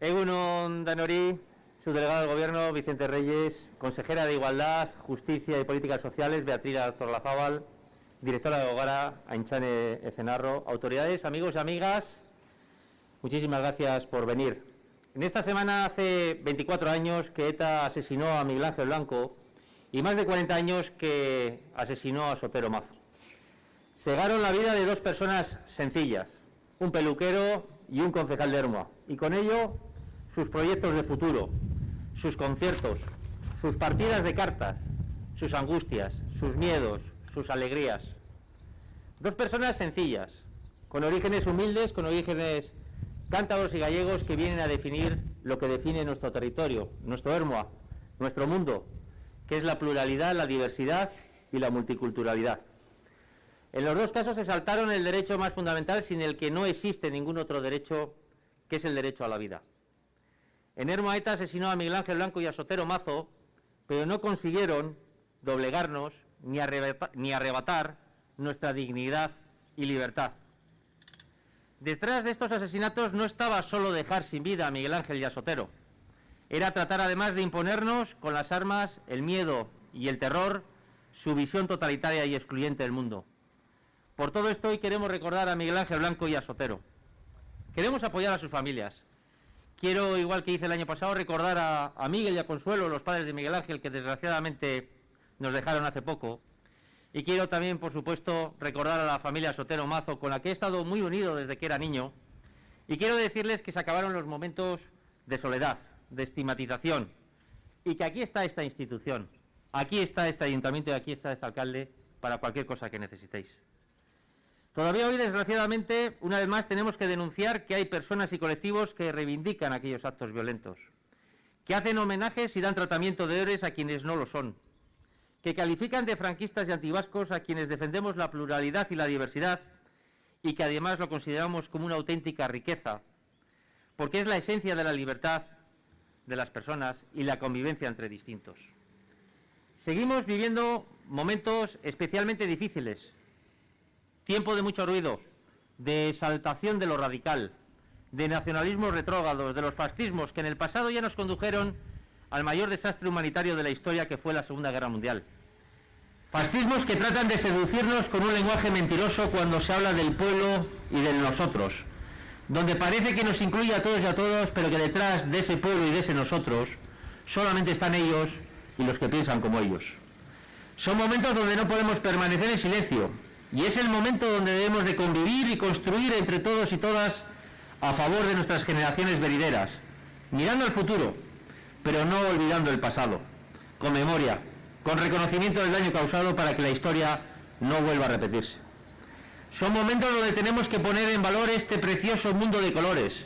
Egunon Danori, subdelegado del Gobierno Vicente Reyes, consejera de Igualdad, Justicia y Políticas Sociales Beatriz Torlazábal, directora de Gogora Aintzane Ezenarro, autoridades, amigos y amigas, muchísimas gracias por venir. En esta semana hace 24 años que ETA asesinó a Miguel Ángel Blanco y más de 40 años que asesinó a Sotero Mazo. Cegaron la vida de dos personas sencillas, un peluquero y un concejal de Ermua, y con ello sus proyectos de futuro, sus conciertos, sus partidas de cartas, sus angustias, sus miedos, sus alegrías. Dos personas sencillas, con orígenes humildes, con orígenes cántabros y gallegos que vienen a definir lo que define nuestro territorio, nuestro Ermua, nuestro mundo, que es la pluralidad, la diversidad y la multiculturalidad. En los dos casos se saltaron el derecho más fundamental sin el que no existe ningún otro derecho, que es el derecho a la vida. En Ermua ETA asesinó a Miguel Ángel Blanco y a Sotero Mazo, pero no consiguieron doblegarnos ni arrebatar nuestra dignidad y libertad. Detrás de estos asesinatos no estaba solo dejar sin vida a Miguel Ángel y a Sotero. Era tratar además de imponernos con las armas, el miedo y el terror, su visión totalitaria y excluyente del mundo. Por todo esto hoy queremos recordar a Miguel Ángel Blanco y a Sotero. Queremos apoyar a sus familias. Quiero, igual que hice el año pasado, recordar a Miguel y a Consuelo, los padres de Miguel Ángel, que desgraciadamente nos dejaron hace poco. Y quiero también, por supuesto, recordar a la familia Sotero Mazo, con la que he estado muy unido desde que era niño. Y quiero decirles que se acabaron los momentos de soledad, de estigmatización, y que aquí está esta institución, aquí está este ayuntamiento y aquí está este alcalde para cualquier cosa que necesitéis. Todavía hoy, desgraciadamente, una vez más tenemos que denunciar que hay personas y colectivos que reivindican aquellos actos violentos, que hacen homenajes y dan tratamiento de héroes a quienes no lo son, que califican de franquistas y antivascos a quienes defendemos la pluralidad y la diversidad y que además lo consideramos como una auténtica riqueza, porque es la esencia de la libertad de las personas y la convivencia entre distintos. Seguimos viviendo momentos especialmente difíciles, tiempo de mucho ruido, de exaltación de lo radical, de nacionalismos retrógrados, de los fascismos que en el pasado ya nos condujeron al mayor desastre humanitario de la historia, que fue la Segunda Guerra Mundial. Fascismos que tratan de seducirnos con un lenguaje mentiroso cuando se habla del pueblo y del nosotros, donde parece que nos incluye a todos y a todos, pero que detrás de ese pueblo y de ese nosotros solamente están ellos y los que piensan como ellos. Son momentos donde no podemos permanecer en silencio, y es el momento donde debemos de convivir y construir entre todos y todas a favor de nuestras generaciones venideras, mirando al futuro, pero no olvidando el pasado, con memoria, con reconocimiento del daño causado para que la historia no vuelva a repetirse. Son momentos donde tenemos que poner en valor este precioso mundo de colores,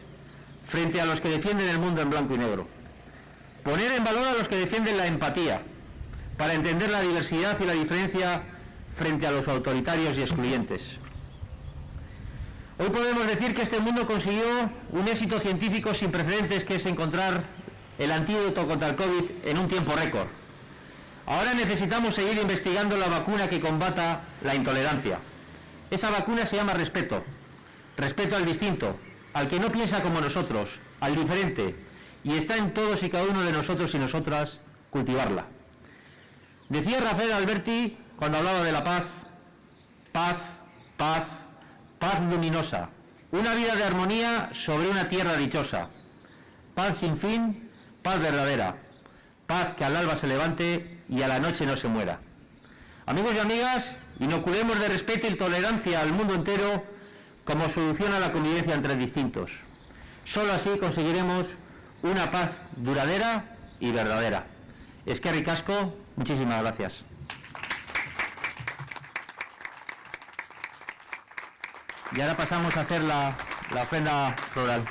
frente a los que defienden el mundo en blanco y negro. Poner en valor a los que defienden la empatía, para entender la diversidad y la diferencia frente a los autoritarios y excluyentes. Hoy podemos decir que este mundo consiguió un éxito científico sin precedentes, que es encontrar el antídoto contra el COVID en un tiempo récord. Ahora necesitamos seguir investigando la vacuna que combata la intolerancia. Esa vacuna se llama respeto. Respeto al distinto, al que no piensa como nosotros, al diferente, y está en todos y cada uno de nosotros y nosotras cultivarla. Decía Rafael Alberti, cuando hablaba de la paz, paz, paz, paz luminosa, una vida de armonía sobre una tierra dichosa, paz sin fin, paz verdadera, paz que al alba se levante y a la noche no se muera. Amigos y amigas, inoculemos de respeto y tolerancia al mundo entero como solución a la convivencia entre distintos. Solo así conseguiremos una paz duradera y verdadera. Eskerrik asko, muchísimas gracias. Y ahora pasamos a hacer la ofrenda floral.